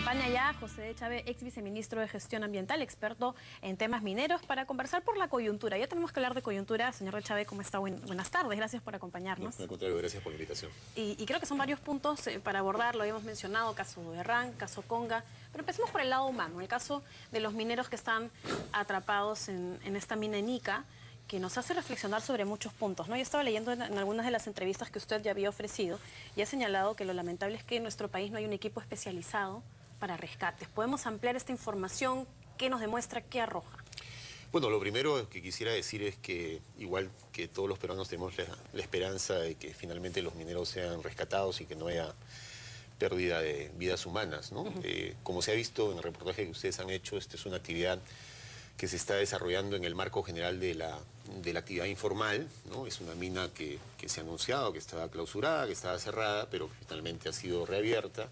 acompaña ya José Chávez, ex viceministro de Gestión Ambiental, experto en temas mineros, para conversar por la coyuntura. Ya tenemos que hablar de coyuntura. Señor Chávez, ¿cómo está? Buenas tardes, gracias por acompañarnos. No, al contrario, gracias por la invitación. Y creo que son varios puntos para abordar, lo habíamos mencionado, caso de Herrán, caso Conga, pero empecemos por el lado humano, el caso de los mineros que están atrapados en esta mina en Ica, que nos hace reflexionar sobre muchos puntos, ¿no? Yo estaba leyendo en algunas de las entrevistas que usted ya había ofrecido y ha señalado que lo lamentable es que en nuestro país no hay un equipo especializado para rescates. ¿Podemos ampliar esta información? ¿Qué nos demuestra? ¿Qué arroja? Bueno, lo primero que quisiera decir es que, igual que todos los peruanos, tenemos la esperanza de que finalmente los mineros sean rescatados y que no haya pérdida de vidas humanas, ¿no? Como se ha visto en el reportaje que ustedes han hecho, esta es una actividad que se está desarrollando en el marco general de la actividad informal, ¿no? Es una mina que se ha anunciado, que estaba clausurada, que estaba cerrada, pero que finalmente ha sido reabierta,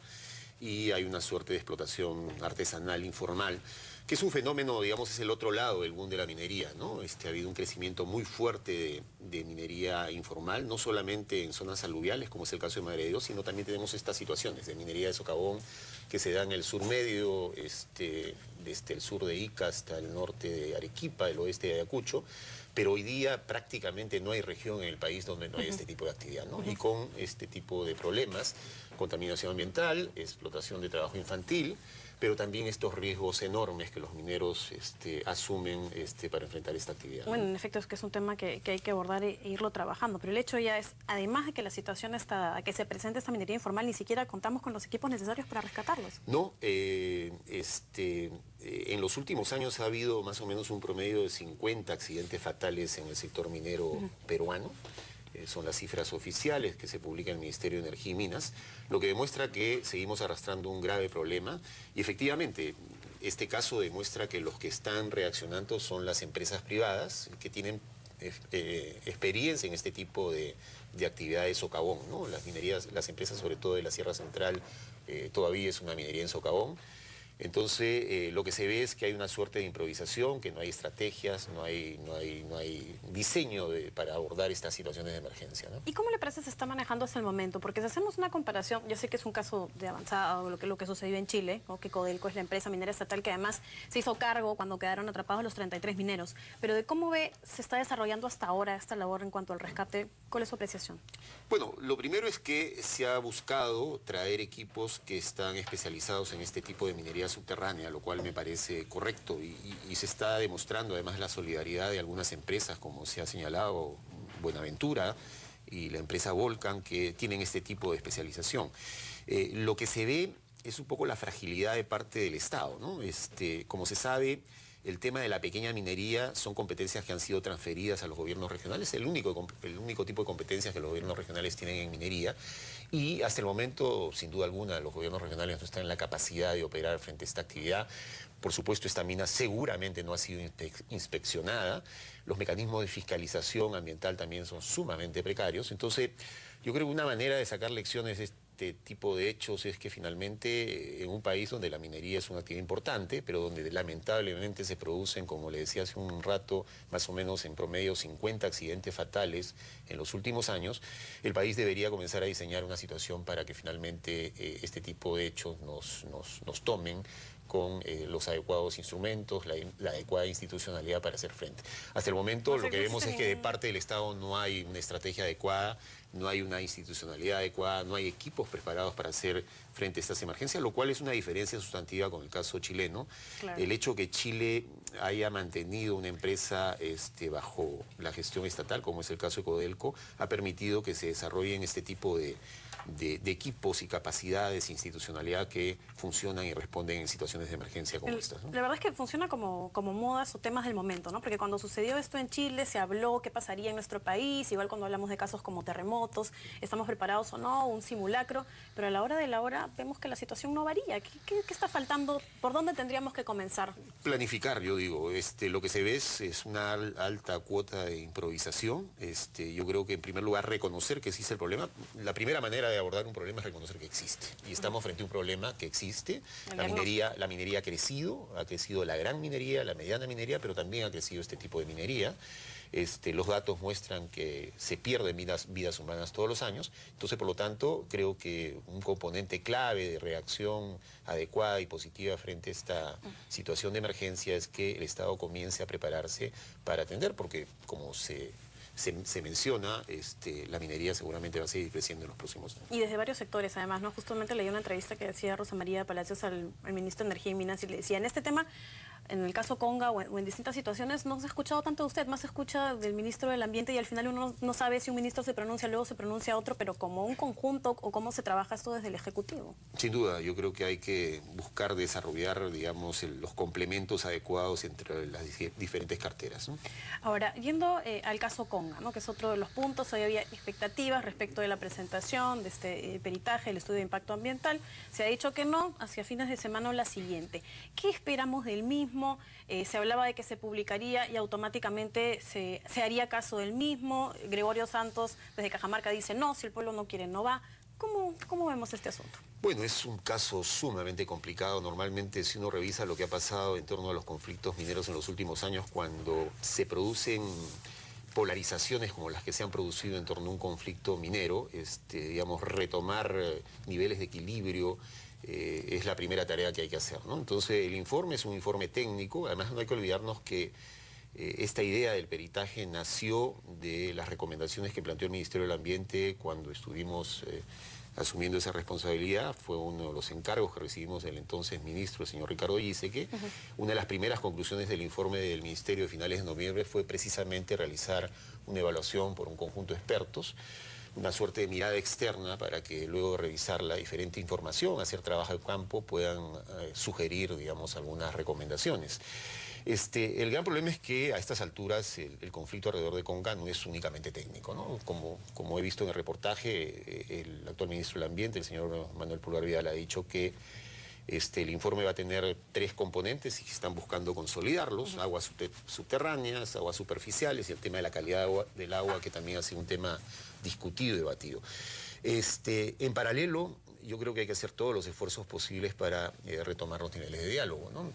y hay una suerte de explotación artesanal informal, que es un fenómeno, digamos, es el otro lado del boom de la minería, ¿no? Ha habido un crecimiento muy fuerte de minería informal, no solamente en zonas aluviales, como es el caso de Madre de Dios, sino también tenemos estas situaciones de minería de socavón que se dan en el sur medio, desde el sur de Ica hasta el norte de Arequipa, el oeste de Ayacucho, pero hoy día prácticamente no hay región en el país donde no hay este tipo de actividad, ¿no? Y con este tipo de problemas, contaminación ambiental, explotación de trabajo infantil, pero también estos riesgos enormes que los mineros asumen para enfrentar esta actividad. Bueno, en efecto es que es un tema que hay que abordar e irlo trabajando, pero el hecho ya es, además de que la situación está, que se presente esta minería informal, ni siquiera contamos con los equipos necesarios para rescatarlos. No, en los últimos años ha habido más o menos un promedio de 50 accidentes fatales en el sector minero peruano. Son las cifras oficiales que se publican en el Ministerio de Energía y Minas, lo que demuestra que seguimos arrastrando un grave problema y efectivamente este caso demuestra que los que están reaccionando son las empresas privadas que tienen experiencia en este tipo de actividades socavón, ¿no? Las minerías, las empresas sobre todo de la Sierra Central todavía es una minería en socavón. Entonces, lo que se ve es que hay una suerte de improvisación, que no hay estrategias, no hay diseño para abordar estas situaciones de emergencia, ¿no? ¿Y cómo le parece se está manejando hasta el momento? Porque si hacemos una comparación, yo sé que es un caso de avanzado, lo que sucedió en Chile, ¿no? Que Codelco es la empresa minera estatal que además se hizo cargo cuando quedaron atrapados los 33 mineros. Pero de cómo ve se está desarrollando hasta ahora esta labor en cuanto al rescate, ¿cuál es su apreciación? Bueno, lo primero es que se ha buscado traer equipos que están especializados en este tipo de minería subterránea, lo cual me parece correcto y se está demostrando además la solidaridad de algunas empresas, como se ha señalado, Buenaventura y la empresa Volcan, que tienen este tipo de especialización. Lo que se ve es un poco la fragilidad de parte del Estado, ¿no? Como se sabe, el tema de la pequeña minería son competencias que han sido transferidas a los gobiernos regionales, el único tipo de competencias que los gobiernos regionales tienen en minería, y hasta el momento, sin duda alguna, los gobiernos regionales no están en la capacidad de operar frente a esta actividad. Por supuesto, esta mina seguramente no ha sido inspeccionada, los mecanismos de fiscalización ambiental también son sumamente precarios, entonces yo creo que una manera de sacar lecciones de este tipo de hechos es que finalmente en un país donde la minería es una actividad importante, pero donde lamentablemente se producen, como le decía hace un rato, más o menos en promedio 50 accidentes fatales en los últimos años, el país debería comenzar a diseñar una situación para que finalmente este tipo de hechos nos tomen con los adecuados instrumentos, la adecuada institucionalidad para hacer frente. Hasta el momento lo que vemos es que de parte del Estado no hay una estrategia adecuada, no hay una institucionalidad adecuada, no hay equipos preparados para hacer frente a estas emergencias, lo cual es una diferencia sustantiva con el caso chileno. Claro. El hecho que Chile haya mantenido una empresa bajo la gestión estatal, como es el caso de Codelco, ha permitido que se desarrollen este tipo de equipos y capacidades, institucionalidad que funcionan y responden en situaciones de emergencia como estas, ¿no? La verdad es que funciona como modas o temas del momento, ¿no? Porque cuando sucedió esto en Chile se habló qué pasaría en nuestro país, igual cuando hablamos de casos como terremotos, estamos preparados o no, un simulacro, pero a la hora de la hora vemos que la situación no varía. ¿Qué está faltando? ¿Por dónde tendríamos que comenzar? Planificar, yo digo. Lo que se ve es una alta cuota de improvisación. Yo creo que en primer lugar reconocer que existe el problema. La primera manera de abordar un problema es reconocer que existe. Y estamos frente a un problema que existe. La minería ha crecido la gran minería, la mediana minería, pero también ha crecido este tipo de minería. Los datos muestran que se pierden vidas humanas todos los años. Entonces, por lo tanto, creo que un componente clave de reacción adecuada y positiva frente a esta situación de emergencia es que el Estado comience a prepararse para atender, porque como se menciona, la minería seguramente va a seguir creciendo en los próximos años. Y desde varios sectores, además, ¿no? Justamente leí una entrevista que decía Rosa María Palacios al ministro de Energía y Minas y le decía, en este tema, en el caso Conga o en distintas situaciones, no se ha escuchado tanto de usted, más se escucha del ministro del Ambiente y al final uno no sabe si un ministro se pronuncia, luego se pronuncia otro, pero como un conjunto o cómo se trabaja esto desde el Ejecutivo. Sin duda, yo creo que hay que buscar desarrollar, digamos, los complementos adecuados entre las diferentes carteras, ¿no? Ahora, yendo al caso Conga, ¿no? Que es otro de los puntos, hoy había expectativas respecto de la presentación de este peritaje, el estudio de impacto ambiental. Se ha dicho que no, hacia fines de semana o la siguiente. ¿Qué esperamos del mismo? Se hablaba de que se publicaría y automáticamente se haría caso del mismo. Gregorio Santos desde Cajamarca dice no, si el pueblo no quiere no va. ¿Cómo vemos este asunto? Bueno, es un caso sumamente complicado. Normalmente, si uno revisa lo que ha pasado en torno a los conflictos mineros en los últimos años, cuando se producen polarizaciones como las que se han producido en torno a un conflicto minero, digamos, retomar niveles de equilibrio es la primera tarea que hay que hacer, ¿no? Entonces, el informe es un informe técnico. Además, no hay que olvidarnos que esta idea del peritaje nació de las recomendaciones que planteó el Ministerio del Ambiente cuando estuvimos asumiendo esa responsabilidad. Fue uno de los encargos que recibimos del entonces ministro, el señor Ricardo Giesecke. Una de las primeras conclusiones del informe del Ministerio de finales de noviembre fue precisamente realizar una evaluación por un conjunto de expertos, una suerte de mirada externa para que luego de revisar la diferente información, hacer trabajo de campo, puedan sugerir, digamos, algunas recomendaciones. El gran problema es que a estas alturas el conflicto alrededor de Conga no es únicamente técnico, ¿no? Como he visto en el reportaje, el actual ministro del Ambiente, el señor Manuel Pulgar Vidal, ha dicho que el informe va a tener 3 componentes y están buscando consolidarlos: aguas subterráneas, aguas superficiales y el tema de la calidad del agua, que también ha sido un tema discutido y debatido. En paralelo, yo creo que hay que hacer todos los esfuerzos posibles para retomar los niveles de diálogo, ¿no?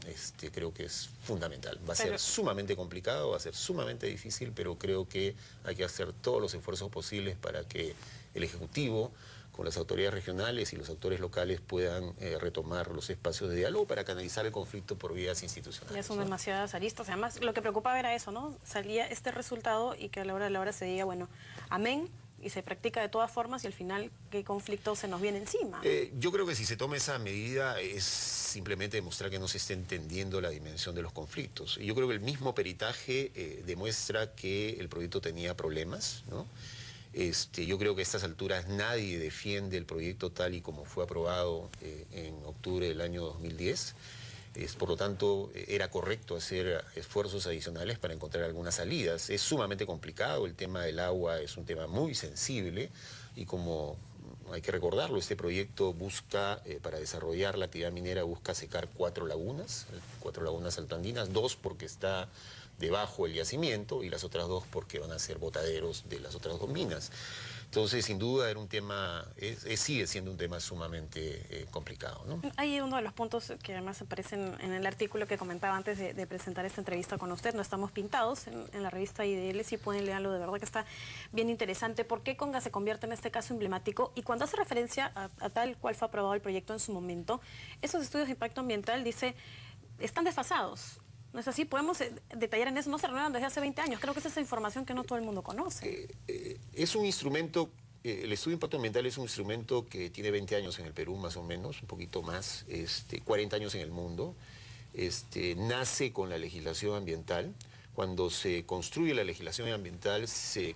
Creo que es fundamental. Va a ser sumamente complicado, va a ser sumamente difícil, pero creo que hay que hacer todos los esfuerzos posibles para que el Ejecutivo, con las autoridades regionales y los actores locales, puedan retomar los espacios de diálogo para canalizar el conflicto por vías institucionales. Ya son demasiadas aristas. Además, lo que preocupaba era eso, ¿no? Salía este resultado y que a la hora de la hora se diga, bueno, amén, y se practica de todas formas y al final, ¿qué conflicto se nos viene encima? Yo creo que si se toma esa medida es simplemente demostrar que no se está entendiendo la dimensión de los conflictos. Yo creo que el mismo peritaje demuestra que el proyecto tenía problemas, ¿no? Yo creo que a estas alturas nadie defiende el proyecto tal y como fue aprobado en octubre del año 2010. Por lo tanto, era correcto hacer esfuerzos adicionales para encontrar algunas salidas. Es sumamente complicado, el tema del agua es un tema muy sensible y, como hay que recordarlo, este proyecto busca, para desarrollar la actividad minera, busca secar 4 lagunas altoandinas, 2 porque está debajo el yacimiento y las otras 2 porque van a ser botaderos de las otras 2 minas. Entonces, sin duda, era un tema, sigue siendo un tema sumamente complicado, ¿no? Hay uno de los puntos que además aparecen en el artículo que comentaba antes de presentar esta entrevista con usted. No estamos pintados en la revista IDL, si pueden leerlo, de verdad que está bien interesante. ¿Por qué Conga se convierte en este caso emblemático? Y cuando hace referencia a tal cual fue aprobado el proyecto en su momento, esos estudios de impacto ambiental, dice, están desfasados. ¿No es así? Podemos detallar en eso. No se renuevan desde hace 20 años. Creo que es esa información que no todo el mundo conoce. Es un instrumento, el estudio de impacto ambiental es un instrumento que tiene 20 años en el Perú, más o menos, un poquito más, 40 años en el mundo. Nace con la legislación ambiental. Cuando se construye la legislación ambiental, se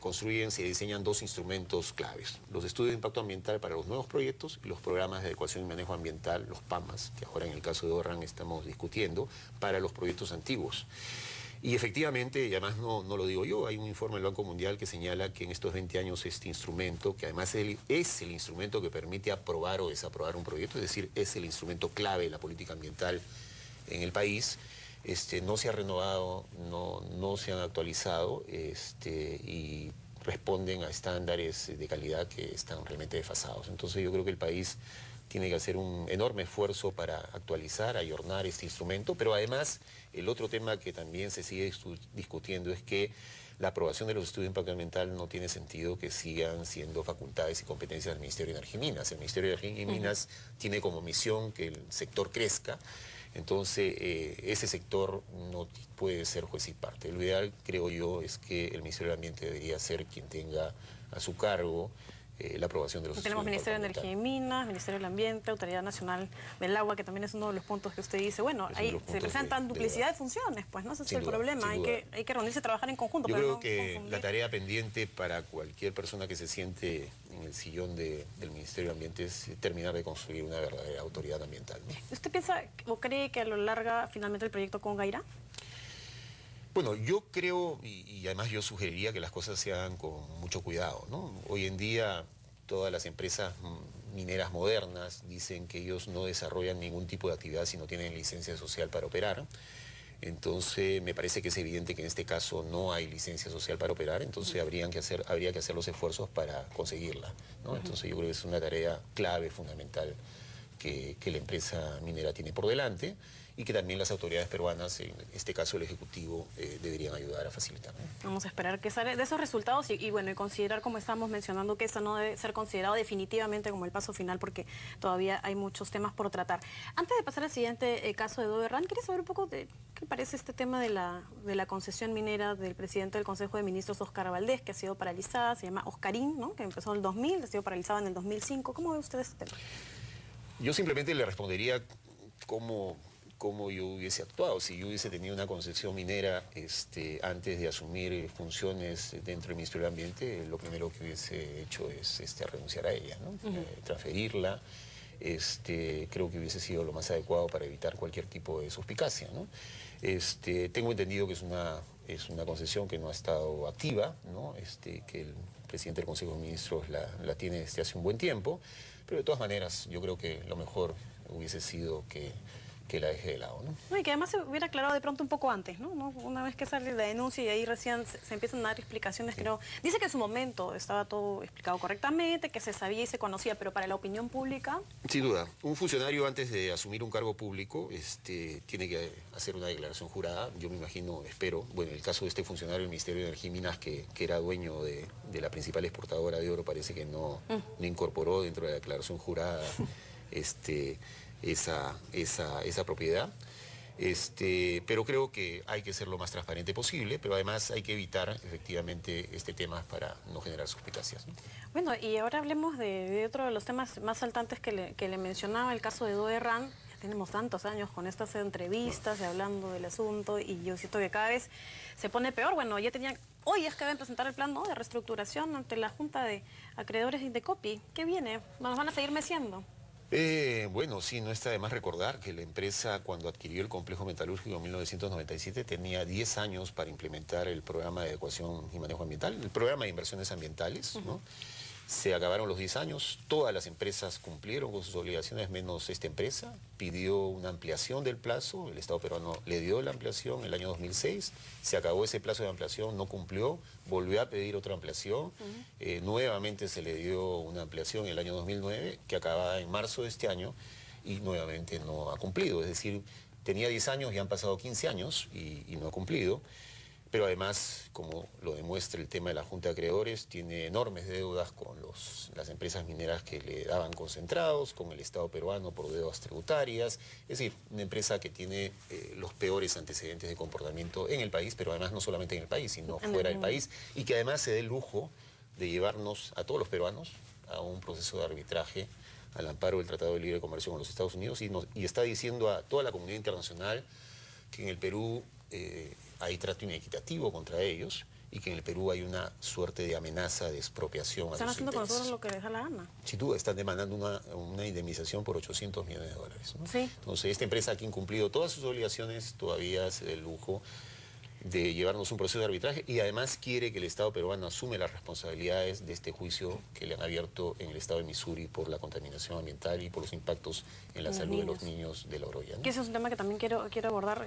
diseñan 2 instrumentos claves: los estudios de impacto ambiental para los nuevos proyectos y los programas de adecuación y manejo ambiental, los PAMAS, que ahora en el caso de ORRAN estamos discutiendo, para los proyectos antiguos. Y efectivamente, y además no lo digo yo, hay un informe del Banco Mundial que señala que en estos 20 años este instrumento, que además es el instrumento que permite aprobar o desaprobar un proyecto, es decir, es el instrumento clave de la política ambiental en el país, no se ha renovado, no se han actualizado y responden a estándares de calidad que están realmente desfasados. Entonces yo creo que el país tiene que hacer un enorme esfuerzo para actualizar, ayornar este instrumento, pero además el otro tema que también se sigue discutiendo es que la aprobación de los estudios de impacto ambiental no tiene sentido que sigan siendo facultades y competencias del Ministerio de Energía y Minas. El Ministerio de Energía y Minas tiene como misión que el sector crezca, entonces ese sector no puede ser juez y parte. Lo ideal, creo yo, es que el Ministerio del Ambiente debería ser quien tenga a su cargo la aprobación de los Tenemos Ministerio de Energía y Minas, Ministerio del Ambiente, Autoridad Nacional del Agua, que también es uno de los puntos que usted dice, bueno, ahí se presentan duplicidad de funciones, pues, ¿no? Ese es el problema, hay que reunirse y trabajar en conjunto. Yo creo que la tarea pendiente para cualquier persona que se siente en el sillón del Ministerio del Ambiente es terminar de construir una verdadera autoridad ambiental, ¿no? ¿Usted piensa o cree que a lo largo finalmente el proyecto Conga irá? Bueno, yo creo, y además yo sugeriría que las cosas se hagan con mucho cuidado, ¿no? Hoy en día todas las empresas mineras modernas dicen que ellos no desarrollan ningún tipo de actividad si no tienen licencia social para operar. Entonces me parece que es evidente que en este caso no hay licencia social para operar, entonces habría que hacer los esfuerzos para conseguirla, ¿no? Entonces yo creo que es una tarea clave, fundamental, que la empresa minera tiene por delante, y que también las autoridades peruanas, en este caso el Ejecutivo, deberían ayudar a facilitar, ¿no? Vamos a esperar que salga de esos resultados y bueno, y considerar, como estamos mencionando, que eso no debe ser considerado definitivamente como el paso final, porque todavía hay muchos temas por tratar. Antes de pasar al siguiente caso de Doverran, quería saber un poco de qué parece este tema de la concesión minera del presidente del Consejo de Ministros, Óscar Valdés, que ha sido paralizada, se llama Oscarín, ¿no? Que empezó en el 2000, ha sido paralizada en el 2005. ¿Cómo ve usted este tema? Yo simplemente le respondería cómo yo hubiese actuado. Si yo hubiese tenido una concesión minera antes de asumir funciones dentro del Ministerio del Ambiente, lo primero que hubiese hecho es renunciar a ella, ¿no? Transferirla. Creo que hubiese sido lo más adecuado para evitar cualquier tipo de suspicacia, ¿no? Tengo entendido que es una concesión que no ha estado activa, ¿no? Que el presidente del Consejo de Ministros la tiene desde hace un buen tiempo, pero de todas maneras yo creo que lo mejor hubiese sido que la deje de lado, ¿no? No, y que además se hubiera aclarado de pronto un poco antes, ¿no? Una vez que sale la denuncia y ahí recién se empiezan a dar explicaciones, creo. Dice que en su momento estaba todo explicado correctamente, que se sabía y se conocía, pero para la opinión pública... Sin duda. Un funcionario antes de asumir un cargo público tiene que hacer una declaración jurada. Yo me imagino, espero, bueno, en el caso de este funcionario del Ministerio de Energía y Minas, que era dueño de la principal exportadora de oro, parece que no incorporó dentro de la declaración jurada esa propiedad. Pero creo que hay que ser lo más transparente posible, pero además hay que evitar efectivamente este tema para no generar suspicacias, ¿no? Bueno, y ahora hablemos de otro de los temas más saltantes que le mencionaba, el caso de Doverran. Ya tenemos tantos años con estas entrevistas y hablando del asunto, y yo siento que cada vez se pone peor. Bueno, hoy es que deben presentar el plan, ¿no?, de reestructuración ante la Junta de Acreedores de Indecopi. ¿Qué viene? ¿Nos van a seguir meciendo? Bueno, sí, no está de más recordar que la empresa, cuando adquirió el complejo metalúrgico en 1997, tenía 10 años para implementar el programa de adecuación y manejo ambiental, el programa de inversiones ambientales, ¿no? Se acabaron los 10 años, todas las empresas cumplieron con sus obligaciones, menos esta empresa. Pidió una ampliación del plazo, el Estado peruano le dio la ampliación en el año 2006, se acabó ese plazo de ampliación, no cumplió, volvió a pedir otra ampliación, nuevamente se le dio una ampliación en el año 2009, que acababa en marzo de este año, y nuevamente no ha cumplido. Es decir, tenía 10 años y han pasado 15 años y no ha cumplido. Pero además, como lo demuestra el tema de la Junta de Acreedores, tiene enormes deudas con las empresas mineras que le daban concentrados, con el Estado peruano por deudas tributarias. Es decir, una empresa que tiene los peores antecedentes de comportamiento en el país, pero además no solamente en el país, sino fuera del país, y que además se dé el lujo de llevarnos a todos los peruanos a un proceso de arbitraje al amparo del Tratado de Libre Comercio con los Estados Unidos, y está diciendo a toda la comunidad internacional que en el Perú hay trato inequitativo contra ellos, y que en el Perú hay una suerte de amenaza de expropiación. Están haciendo con nosotros lo que les da la gana. Sin duda, están demandando una indemnización por 800 millones de dólares, ¿no? Sí. Entonces, esta empresa que ha incumplido todas sus obligaciones todavía se da el lujo de llevarnos un proceso de arbitraje, y además quiere que el Estado peruano asume las responsabilidades de este juicio que le han abierto en el estado de Missouri por la contaminación ambiental y por los impactos en la salud de los niños de La Oroya, ¿no? Que ese es un tema que también quiero abordar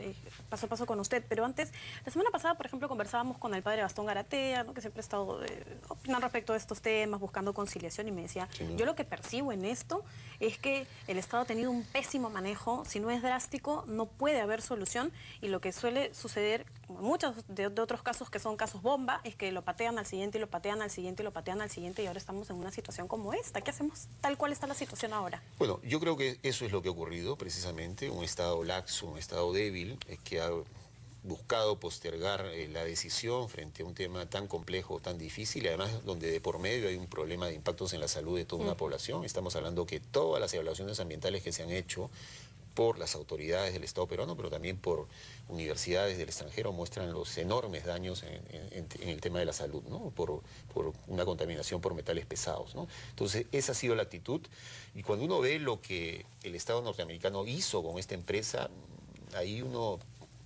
paso a paso con usted, pero antes, la semana pasada, por ejemplo, conversábamos con el padre Gastón Garatea, ¿no?, que siempre ha estado opinando respecto a estos temas, buscando conciliación, y me decía, yo lo que percibo en esto es que el Estado ha tenido un pésimo manejo, si no es drástico, no puede haber solución, y lo que suele suceder como muchos de otros casos que son casos bomba, es que lo patean al siguiente y lo patean al siguiente y lo patean al siguiente y ahora estamos en una situación como esta. ¿Qué hacemos? Tal cual está la situación ahora. Bueno, yo creo que eso es lo que ha ocurrido precisamente, un Estado laxo, un Estado débil, que ha buscado postergar la decisión frente a un tema tan complejo, tan difícil, y además donde de por medio hay un problema de impactos en la salud de toda una población. Estamos hablando que todas las evaluaciones ambientales que se han hecho por las autoridades del Estado peruano, pero también por universidades del extranjero, muestran los enormes daños en el tema de la salud, ¿no? Por una contaminación por metales pesados, ¿no? Entonces, esa ha sido la actitud. Y cuando uno ve lo que el Estado norteamericano hizo con esta empresa, ahí uno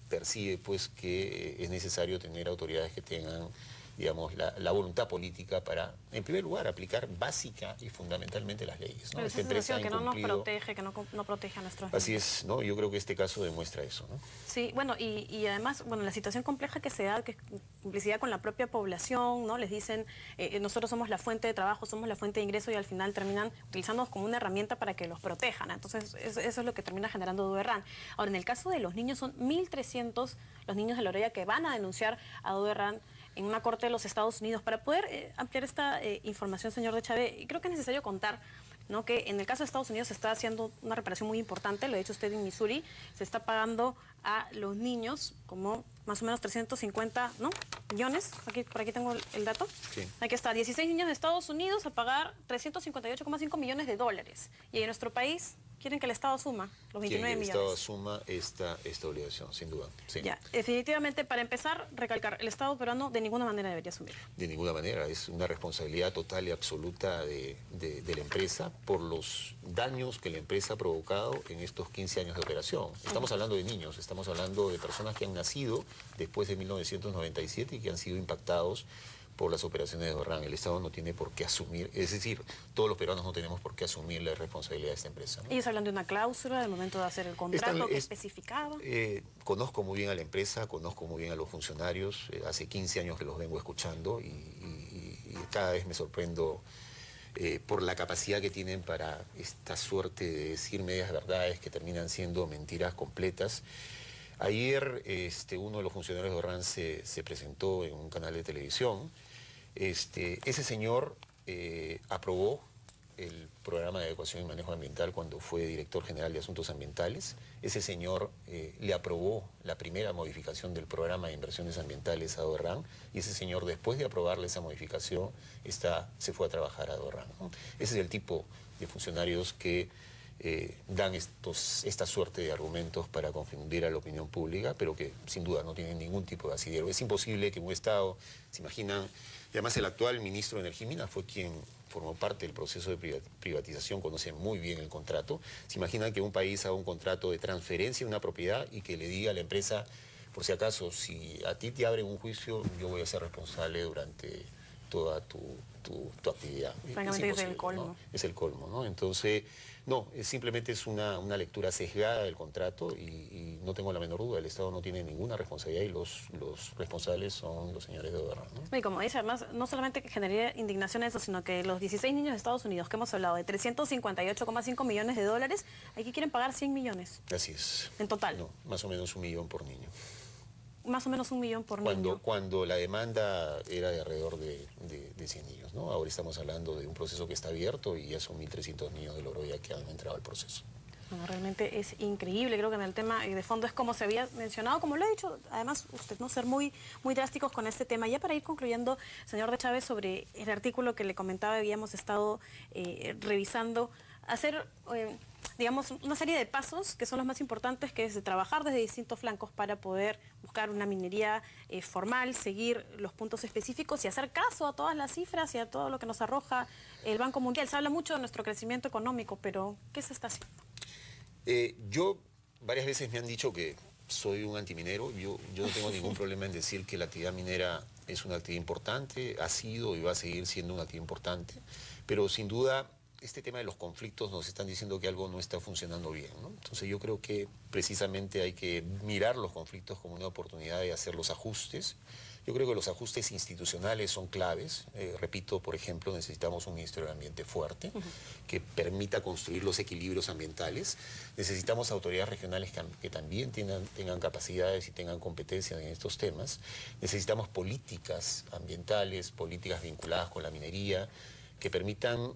percibe pues que es necesario tener autoridades que tengan, digamos, la voluntad política para, en primer lugar, aplicar básica y fundamentalmente las leyes, ¿no? Pero Esta esa empresa ha sensación que no nos incumplido. protege, que no protege a nuestros Así niños. es, ¿no? Yo creo que este caso demuestra eso, ¿no? Sí, bueno, y además, bueno, la situación compleja que se da, que es complicidad con la propia población, ¿no? Les dicen, nosotros somos la fuente de trabajo, somos la fuente de ingreso y al final terminan utilizándonos como una herramienta para que los protejan. Entonces, eso es lo que termina generando Duerran. Ahora, en el caso de los niños, son 1.300 los niños de Loreya que van a denunciar a Duerran en una corte de los Estados Unidos. Para poder ampliar esta información, señor de Chávez, creo que es necesario contar, ¿no?, que en el caso de Estados Unidos se está haciendo una reparación muy importante, lo ha dicho usted en Missouri, se está pagando a los niños como más o menos 350, ¿no?, millones, por aquí tengo el dato. Sí. Aquí está, 16 niños de Estados Unidos a pagar 358,5 millones de dólares. Y en nuestro país quieren que el Estado suma los 29 Que el millones. Estado asuma esta obligación, sin duda. Sí. Ya, definitivamente, para empezar, recalcar, el Estado peruano de ninguna manera debería asumirlo. De ninguna manera, es una responsabilidad total y absoluta de la empresa por los daños que la empresa ha provocado en estos 15 años de operación. Estamos hablando de niños, estamos hablando de personas que han nacido después de 1997 y que han sido impactados por las operaciones de Duerran. El Estado no tiene por qué asumir, es decir, todos los peruanos no tenemos por qué asumir la responsabilidad de esta empresa, ¿no? Ellos hablan de una cláusula del momento de hacer el contrato que especificaba. Conozco muy bien a la empresa, conozco muy bien a los funcionarios, hace 15 años que los vengo escuchando y cada vez me sorprendo por la capacidad que tienen para esta suerte de decir medias verdades que terminan siendo mentiras completas. Ayer uno de los funcionarios de Duerran se presentó en un canal de televisión. Ese señor aprobó el programa de adecuación y manejo ambiental cuando fue director general de Asuntos Ambientales. Ese señor le aprobó la primera modificación del programa de inversiones ambientales a Duerran y ese señor, después de aprobarle esa modificación, se fue a trabajar a Duerran, ¿no? Ese es el tipo de funcionarios que dan esta suerte de argumentos para confundir a la opinión pública, pero que sin duda no tienen ningún tipo de asidero. Es imposible que un Estado, se imaginan, y además el actual ministro de Energía y Minas fue quien formó parte del proceso de privatización, conoce muy bien el contrato. Se imaginan que un país haga un contrato de transferencia de una propiedad y que le diga a la empresa, por si acaso, si a ti te abren un juicio, yo voy a ser responsable durante toda tu actividad. Francamente es el colmo. ¿no? Es el colmo, ¿no? Entonces, no, simplemente es una lectura sesgada del contrato y no tengo la menor duda, el Estado no tiene ninguna responsabilidad y los responsables son los señores de Duerran, ¿no? Y como dice, además, no solamente que generaría indignación eso, sino que los 16 niños de Estados Unidos que hemos hablado de 358,5 millones de dólares, aquí quieren pagar 100 millones. Así es. En total. No, más o menos 1 millón por niño. Más o menos 1 millón por niño. Cuando la demanda era de alrededor de 100 niños, ¿no? Ahora estamos hablando de un proceso que está abierto y ya son 1.300 niños de Loreya que han entrado al proceso. Bueno, realmente es increíble, creo que en el tema de fondo es como se había mencionado, como lo ha dicho, además usted, no ser muy drásticos con este tema. Ya para ir concluyendo, señor de Chávez, sobre el artículo que le comentaba, habíamos estado revisando, hacer, digamos, una serie de pasos que son los más importantes, que es de trabajar desde distintos flancos para poder buscar una minería formal, seguir los puntos específicos y hacer caso a todas las cifras y a todo lo que nos arroja el Banco Mundial. Se habla mucho de nuestro crecimiento económico, pero ¿qué se está haciendo? Yo varias veces me han dicho que soy un antiminero. Yo no tengo ningún problema en decir que la actividad minera es una actividad importante, ha sido y va a seguir siendo una actividad importante, pero sin duda este tema de los conflictos nos están diciendo que algo no está funcionando bien, ¿no? Entonces yo creo que precisamente hay que mirar los conflictos como una oportunidad de hacer los ajustes. Yo creo que los ajustes institucionales son claves. Repito, por ejemplo, necesitamos un Ministerio del Ambiente fuerte que permita construir los equilibrios ambientales. Necesitamos autoridades regionales que también tengan capacidades y tengan competencias en estos temas. Necesitamos políticas ambientales, políticas vinculadas con la minería, que permitan,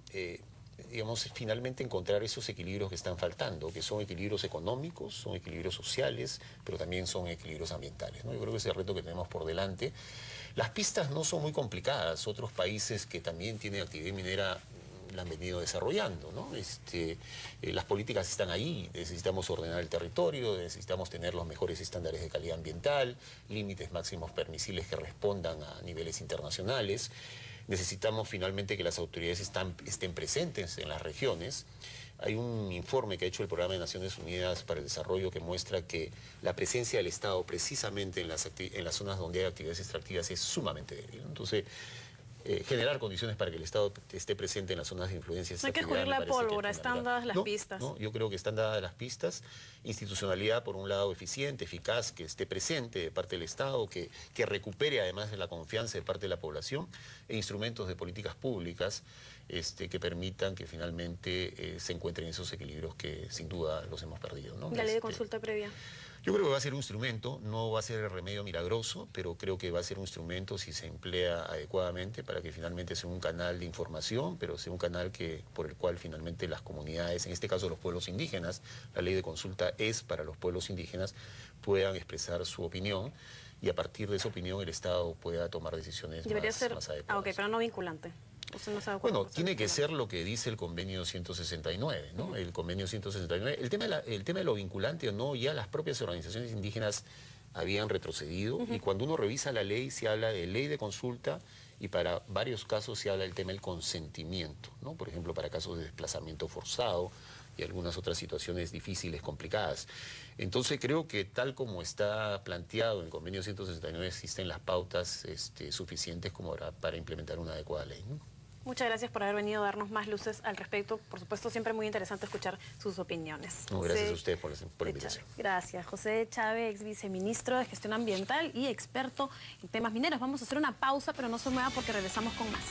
digamos, finalmente encontrar esos equilibrios que están faltando, que son equilibrios económicos, son equilibrios sociales, pero también son equilibrios ambientales, ¿no? Yo creo que ese es el reto que tenemos por delante. Las pistas no son muy complicadas. Otros países que también tienen actividad minera la han venido desarrollando, ¿no? Las políticas están ahí. Necesitamos ordenar el territorio, necesitamos tener los mejores estándares de calidad ambiental, límites máximos permisibles que respondan a niveles internacionales. Necesitamos finalmente que las autoridades estén presentes en las regiones. Hay un informe que ha hecho el Programa de Naciones Unidas para el Desarrollo que muestra que la presencia del Estado precisamente en las zonas donde hay actividades extractivas es sumamente débil. Entonces, generar condiciones para que el Estado esté presente en las zonas de influencia. No hay que escurrir la pólvora, están dadas las pistas. No, yo creo que están dadas las pistas. Institucionalidad, por un lado, eficiente, eficaz, que esté presente de parte del Estado, que recupere además de la confianza de parte de la población, e instrumentos de políticas públicas que permitan que finalmente se encuentren esos equilibrios que sin duda los hemos perdido, ¿no? La ley de consulta previa. Yo creo que va a ser un instrumento, no va a ser el remedio milagroso, pero creo que va a ser un instrumento si se emplea adecuadamente para que finalmente sea un canal de información, pero sea un canal por el cual finalmente las comunidades, en este caso los pueblos indígenas, la ley de consulta es para los pueblos indígenas, puedan expresar su opinión y a partir de esa opinión el Estado pueda tomar decisiones más adecuadas. Ah, ok, pero no vinculante. Bueno, tiene que ser lo que dice el convenio 169, ¿no? El convenio 169. El tema de lo vinculante o no, ya las propias organizaciones indígenas habían retrocedido y cuando uno revisa la ley se habla de ley de consulta y para varios casos se habla del tema del consentimiento, ¿no? Por ejemplo, para casos de desplazamiento forzado y algunas otras situaciones difíciles, complicadas. Entonces creo que tal como está planteado en el convenio 169 existen las pautas suficientes como para implementar una adecuada ley, ¿no? Muchas gracias por haber venido a darnos más luces al respecto. Por supuesto, siempre muy interesante escuchar sus opiniones. No, gracias a usted por la invitación. Gracias. José Chávez, ex viceministro de Gestión Ambiental y experto en temas mineros. Vamos a hacer una pausa, pero no se mueva porque regresamos con más.